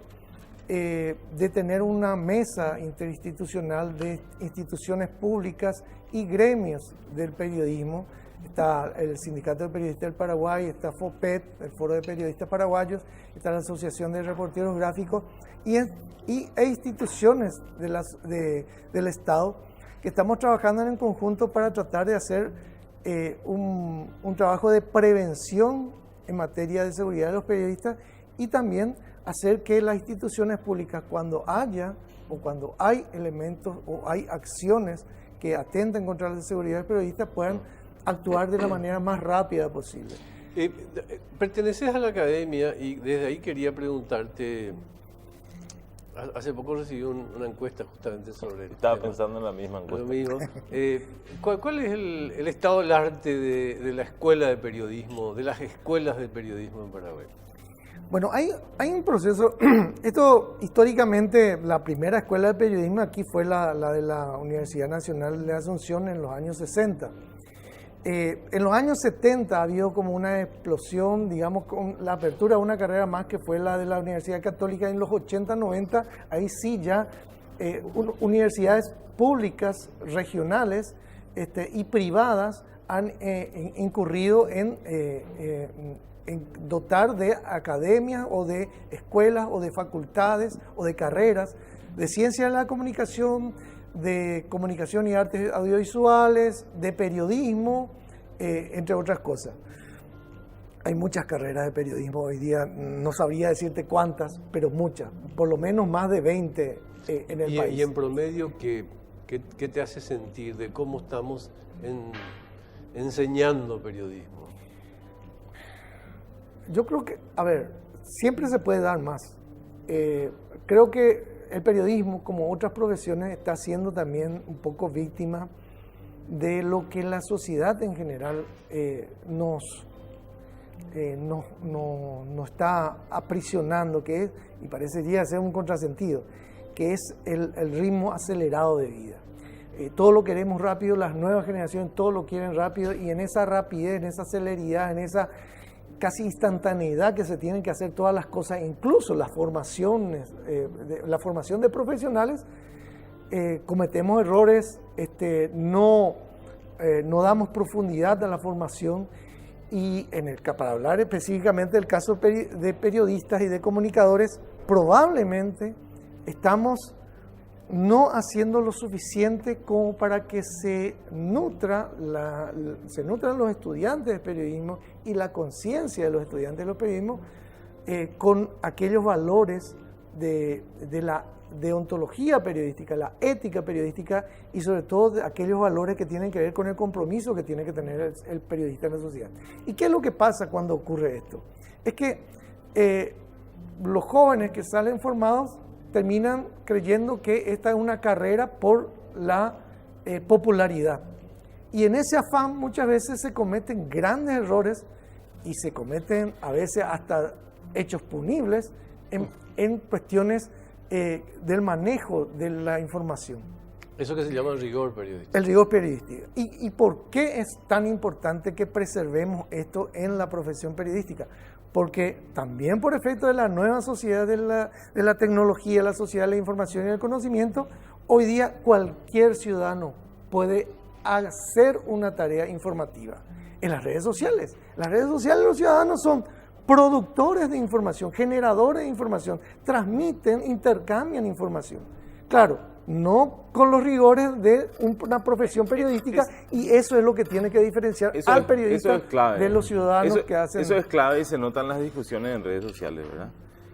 de tener una mesa interinstitucional de instituciones públicas y gremios del periodismo. Está el Sindicato de Periodistas del Paraguay, está FOPET, el Foro de Periodistas Paraguayos, está la Asociación de Reporteros Gráficos e instituciones del Estado que estamos trabajando en conjunto para tratar de hacer un trabajo de prevención en materia de seguridad de los periodistas y también hacer que las instituciones públicas, cuando hay elementos o hay acciones que atenten contra la seguridad del periodista, puedan actuar de la manera más rápida posible. Perteneces a la academia y desde ahí quería preguntarte, hace poco recibí una encuesta justamente sobre Estaba pensando en la misma encuesta. lo mismo. ¿Cuál es el estado del arte de la escuela de periodismo, de las escuelas de periodismo en Paraguay? Bueno, hay un proceso, esto históricamente la primera escuela de periodismo aquí fue la de la Universidad Nacional de Asunción en los años 60. En los años 70 ha habido como una explosión, digamos, con la apertura de una carrera más que fue la de la Universidad Católica. En los 80, 90, ahí sí ya universidades públicas, regionales y privadas han incurrido en dotar de academias o de escuelas o de facultades o de carreras de ciencia de la comunicación, de comunicación y artes audiovisuales, de periodismo, entre otras cosas. Hay muchas carreras de periodismo hoy día, no sabría decirte cuántas, pero muchas, por lo menos más de 20 en el país. Y en promedio, ¿qué te hace sentir de cómo estamos enseñando periodismo? Yo creo que, siempre se puede dar más. Creo que el periodismo, como otras profesiones, está siendo también un poco víctima de lo que la sociedad en general nos está aprisionando, que es, y parecería ser un contrasentido, que es el ritmo acelerado de vida. Todo lo queremos rápido, las nuevas generaciones todo lo quieren rápido, y en esa rapidez, en esa celeridad, en esa casi instantaneidad que se tienen que hacer todas las cosas, incluso las formaciones, la formación de profesionales, cometemos errores, no damos profundidad a la formación y para hablar específicamente del caso de periodistas y de comunicadores, probablemente estamos no haciendo lo suficiente como para que se nutran los estudiantes de periodismo y la conciencia de los estudiantes de los periodismos con aquellos valores de la deontología periodística, la ética periodística y sobre todo de aquellos valores que tienen que ver con el compromiso que tiene que tener el periodista en la sociedad. ¿Y qué es lo que pasa cuando ocurre esto? Es que los jóvenes que salen formados terminan creyendo que esta es una carrera por la popularidad. Y en ese afán muchas veces se cometen grandes errores y se cometen a veces hasta hechos punibles en cuestiones del manejo de la información. Eso que se llama el rigor periodístico. El rigor periodístico. ¿Y por qué es tan importante que preservemos esto en la profesión periodística? Porque también por efecto de la nueva sociedad de la tecnología, la sociedad de la información y el conocimiento, hoy día cualquier ciudadano puede hacer una tarea informativa en las redes sociales. Las redes sociales los ciudadanos son productores de información, generadores de información, transmiten, intercambian información. Claro, no con los rigores de una profesión periodística, y eso es lo que tiene que diferenciar al periodista de los ciudadanos que hacen... Eso es clave y se notan las discusiones en redes sociales, ¿verdad?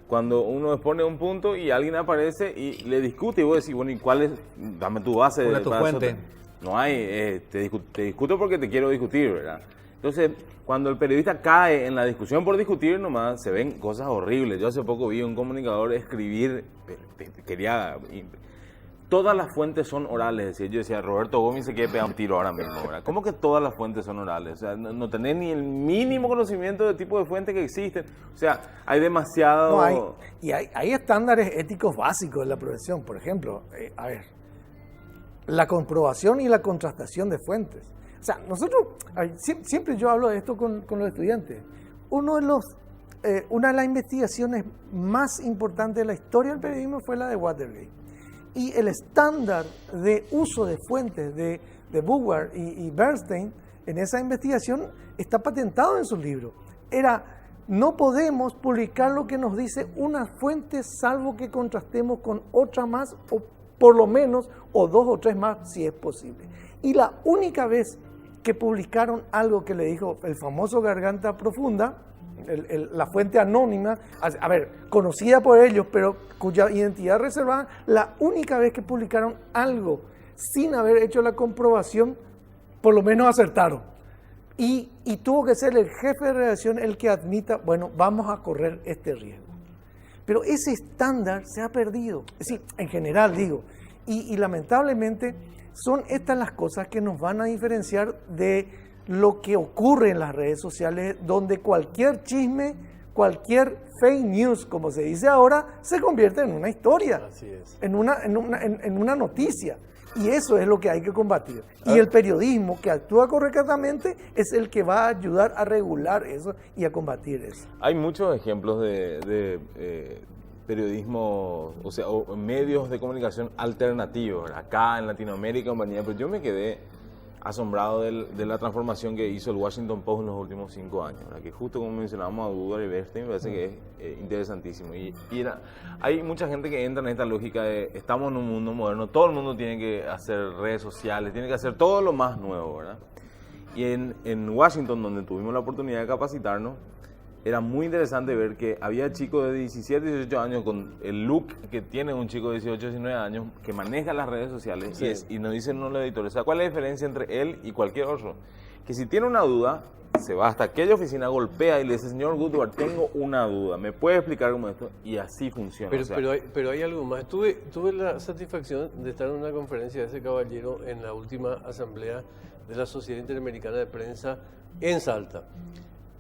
Cuando uno expone un punto y alguien aparece y le discute y vos decís, bueno, ¿y cuál es? Dame tu base. ¿Cuál es tu fuente? No hay, te discuto porque te quiero discutir, ¿verdad? Entonces, cuando el periodista cae en la discusión por discutir nomás, se ven cosas horribles. Yo hace poco vi un comunicador escribir, todas las fuentes son orales. Yo decía, Roberto Gómez se quiere pegar un tiro ahora mismo, ¿verdad? ¿Cómo que todas las fuentes son orales? O sea, no tenés ni el mínimo conocimiento del tipo de fuentes que existen. O sea, hay demasiado... No, hay estándares éticos básicos en la profesión. Por ejemplo, la comprobación y la contrastación de fuentes. O sea, nosotros, siempre yo hablo de esto con los estudiantes. Una de las investigaciones más importantes de la historia del periodismo fue la de Watergate. Y el estándar de uso de fuentes de Woodward y Bernstein en esa investigación está patentado en sus libros. No podemos publicar lo que nos dice una fuente salvo que contrastemos con otra más, o por lo menos, o 2 o 3 más, si es posible. Y la única vez que publicaron algo que le dijo el famoso Garganta Profunda, la fuente anónima, conocida por ellos, pero cuya identidad reservada, la única vez que publicaron algo sin haber hecho la comprobación, por lo menos acertaron. Y tuvo que ser el jefe de redacción el que admita, bueno, vamos a correr este riesgo. Pero ese estándar se ha perdido, es decir, en general digo, y lamentablemente son estas las cosas que nos van a diferenciar de lo que ocurre en las redes sociales, donde cualquier chisme, cualquier fake news, como se dice ahora, se convierte en una historia, Así es. en una noticia. Y eso es lo que hay que combatir. Y el periodismo que actúa correctamente es el que va a ayudar a regular eso y a combatir eso. Hay muchos ejemplos de periodismo, o medios de comunicación alternativos, acá en Latinoamérica, compañía, pero yo me quedé asombrado de la transformación que hizo el Washington Post en los últimos 5 años, ¿verdad? Que justo como mencionábamos a Woodward y Bernstein, me parece que es interesantísimo. Hay mucha gente que entra en esta lógica de estamos en un mundo moderno, todo el mundo tiene que hacer redes sociales, tiene que hacer todo lo más nuevo, ¿verdad? Y en Washington, donde tuvimos la oportunidad de capacitarnos, era muy interesante ver que había chicos de 17, 18 años con el look que tiene un chico de 18, 19 años que maneja las redes sociales. Sí. Y nos dicen los editores, ¿cuál es la diferencia entre él y cualquier otro? Que si tiene una duda, se va hasta aquella oficina, golpea y le dice, señor Woodward, tengo una duda, ¿me puede explicar cómo esto? Y así funciona. Pero hay algo más. Tuve la satisfacción de estar en una conferencia de ese caballero en la última asamblea de la Sociedad Interamericana de Prensa en Salta.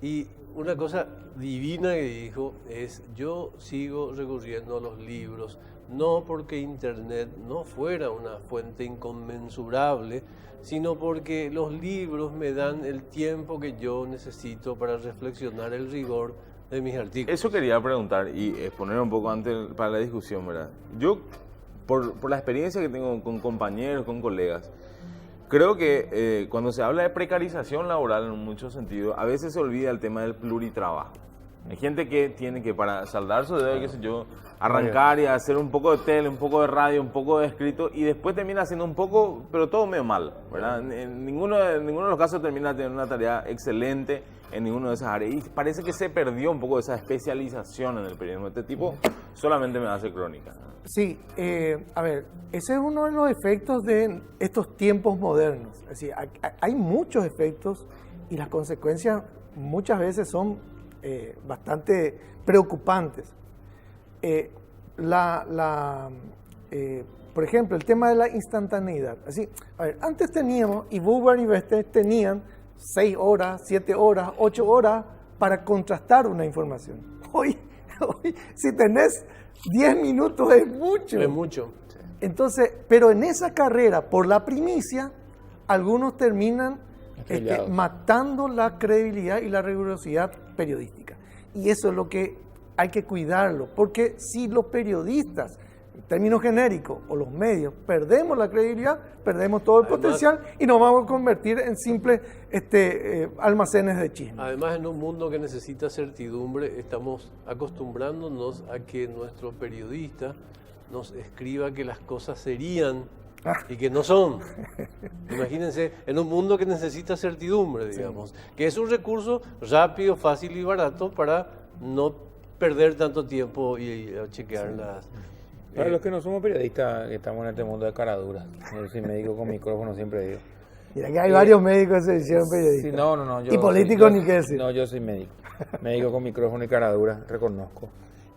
Y una cosa divina que dijo es, yo sigo recurriendo a los libros, no porque Internet no fuera una fuente inconmensurable, sino porque los libros me dan el tiempo que yo necesito para reflexionar el rigor de mis artículos. Eso quería preguntar y exponer un poco antes para la discusión, ¿verdad? Yo, por la experiencia que tengo con compañeros, con colegas, creo que cuando se habla de precarización laboral en muchos sentidos, a veces se olvida el tema del pluritrabajo. Hay gente que tiene que, para saldar su deuda, qué sé yo, arrancar y hacer un poco de tele, un poco de radio, un poco de escrito, y después termina haciendo un poco, pero todo medio mal, ¿verdad? En ninguno de los casos termina teniendo una tarea excelente en ninguno de esas áreas. Y parece que se perdió un poco esa especialización en el periodismo. Este tipo solamente me hace crónica. Sí, ese es uno de los efectos de estos tiempos modernos. Es decir, hay muchos efectos y las consecuencias muchas veces son bastante preocupantes. Por ejemplo, el tema de la instantaneidad. Así, antes teníamos, y Woodward y Bernstein tenían 6 horas, 7 horas, 8 horas para contrastar una información. Hoy si tenés 10 minutos es mucho. Es mucho. Entonces, pero en esa carrera, por la primicia, algunos terminan matando la credibilidad y la rigurosidad periodística. Y eso es lo que hay que cuidarlo, porque si los periodistas, en términos genéricos, o los medios, perdemos la credibilidad, perdemos todo el potencial y nos vamos a convertir en simples almacenes de chismes. Además, en un mundo que necesita certidumbre, estamos acostumbrándonos a que nuestro periodista nos escriba que las cosas serían y que no son. Imagínense, en un mundo que necesita certidumbre, digamos, que es un recurso rápido, fácil y barato para no perder tanto tiempo y chequear las... Para los que no somos periodistas, que estamos en este mundo de caraduras, si me digo con micrófono siempre digo. Mira que hay varios médicos que se hicieron periodistas. Sí, no. Y políticos ni qué decir. No, yo soy médico. Médico con micrófono y cara dura, reconozco.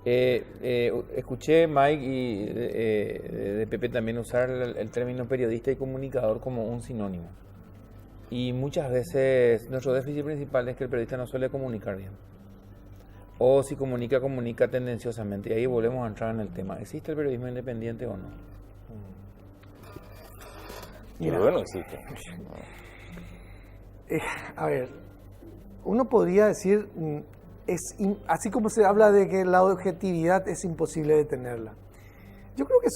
Escuché Mike y de Pepe también usar el término periodista y comunicador como un sinónimo. Y muchas veces nuestro déficit principal es que el periodista no suele comunicar bien. O si comunica, comunica tendenciosamente. Y ahí volvemos a entrar en el tema. ¿Existe el periodismo independiente o no? Mira, bueno, existe. A ver, uno podría decir, así como se habla de que la objetividad es imposible de tenerla. Yo creo que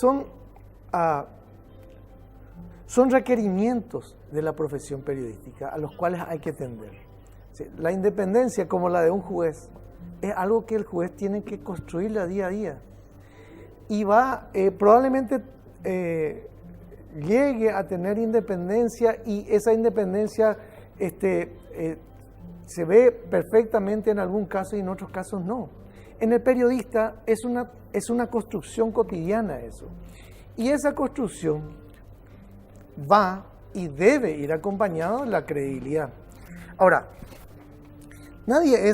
son requerimientos de la profesión periodística a los cuales hay que tender. La independencia, como la de un juez, es algo que el juez tiene que construirla día a día. Y probablemente llegue a tener independencia, y esa independencia se ve perfectamente en algún caso y en otros casos no. En el periodista es una construcción cotidiana eso. Y esa construcción va y debe ir acompañado de la credibilidad. Ahora, nadie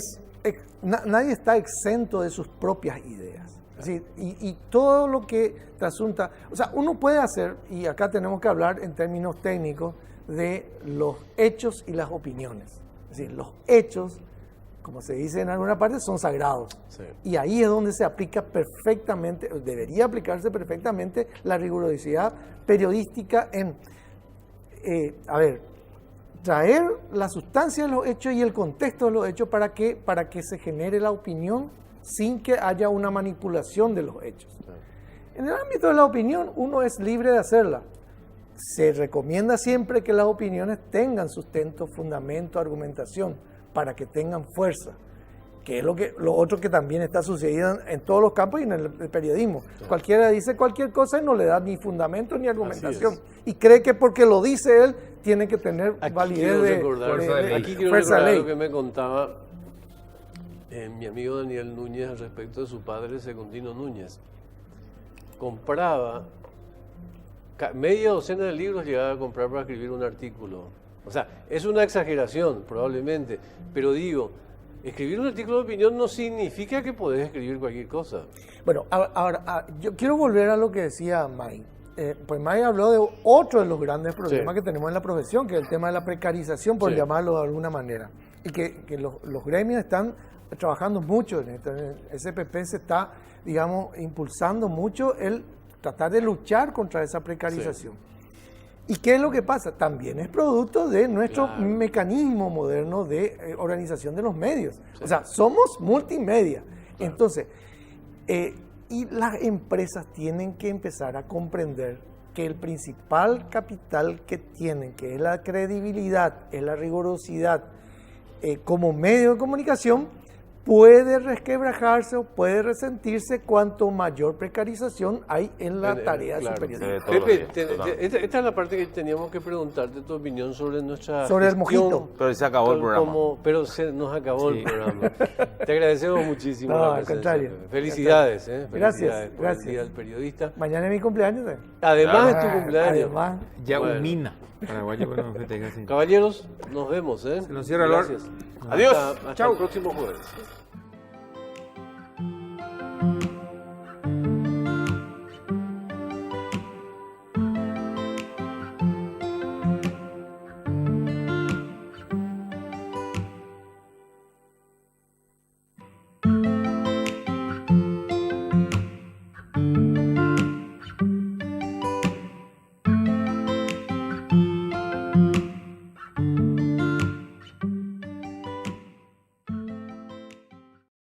está exento de sus propias ideas. ¿Sí? Y todo lo que trasunta, o sea, uno puede hacer, y acá tenemos que hablar en términos técnicos, de los hechos y las opiniones. Es decir, los hechos, como se dice en alguna parte, son sagrados. Sí. Y ahí es donde se aplica perfectamente, debería aplicarse perfectamente la rigurosidad periodística en, traer la sustancia de los hechos y el contexto de los hechos para que se genere la opinión sin que haya una manipulación de los hechos. En el ámbito de la opinión, uno es libre de hacerla. Se recomienda siempre que las opiniones tengan sustento, fundamento, argumentación, para que tengan fuerza, que es lo otro que también está sucediendo en todos los campos y en el periodismo. Sí. Cualquiera dice cualquier cosa y no le da ni fundamento ni argumentación. Y cree que porque lo dice él, tiene que tener validez de fuerza de ley. Aquí quiero recordar lo que me contaba mi amigo Daniel Núñez al respecto de su padre Secundino Núñez. Compraba media docena de libros, llegaba a comprar para escribir un artículo. O sea, es una exageración probablemente, pero digo, escribir un artículo de opinión no significa que podés escribir cualquier cosa. Bueno, ahora yo quiero volver a lo que decía Mike. Pues Mike habló de otro de los grandes problemas que tenemos en la profesión, que es el tema de la precarización, por llamarlo de alguna manera. Y que los gremios están trabajando mucho en esto. En el SPP se está, digamos, impulsando mucho el tratar de luchar contra esa precarización. ¿Y qué es lo que pasa? También es producto de nuestro mecanismo moderno de organización de los medios. O sea, somos multimedia. Entonces, y las empresas tienen que empezar a comprender que el principal capital que tienen, que es la credibilidad, es la rigurosidad como medio de comunicación, puede resquebrajarse o puede resentirse cuanto mayor precarización hay en la tarea de su periodismo. Pepe, esta es la parte que teníamos que preguntarte tu opinión sobre nuestra sobre el mojito. Pero se acabó el programa. Pero se nos acabó el programa. Te agradecemos muchísimo. No, la al contrario. Felicidades. Gracias. Por el Día del Periodista. Mañana es mi cumpleaños. Además es tu cumpleaños. Además. Yaumina. Paraguayo, Caballeros, nos vemos. Se nos cierra el hora. Adiós. Hasta el próximo jueves.